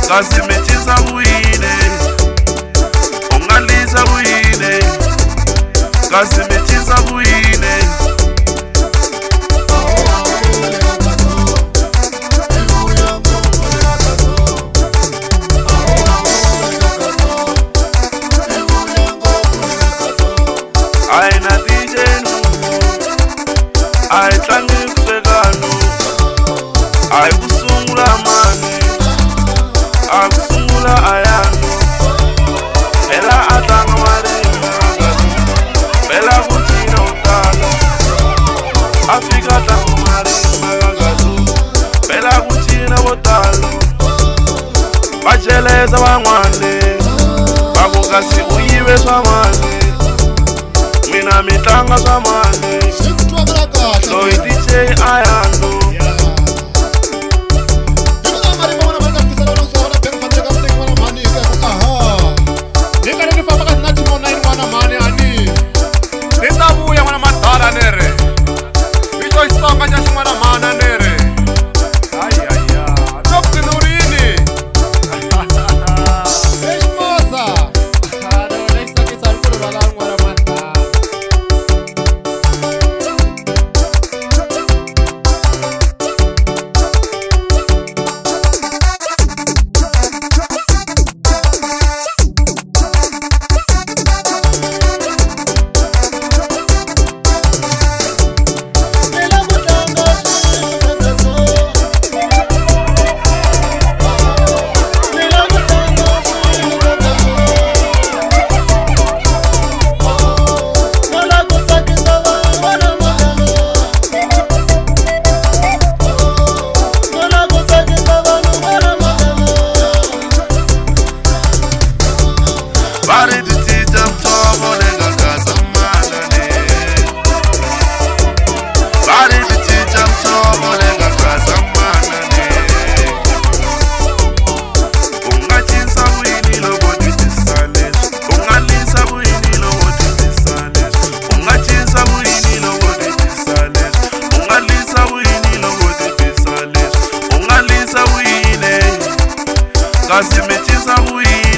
kasi mechisa buine, ungalisa buine, kasi mechisa buine. Aina DJ ai tlangi kuswekano, ai kusungula mani, ai kusungula ayano, phela atlanga marimi magazu, phela kuthina utala, Afrika atlanga marimi magazu, phela kuthina botala, bajeleza van'wane, vakukasi uyive swa mali, mina mitlanga swa mali, loyi DJ ayano. Kasi mechisa buine.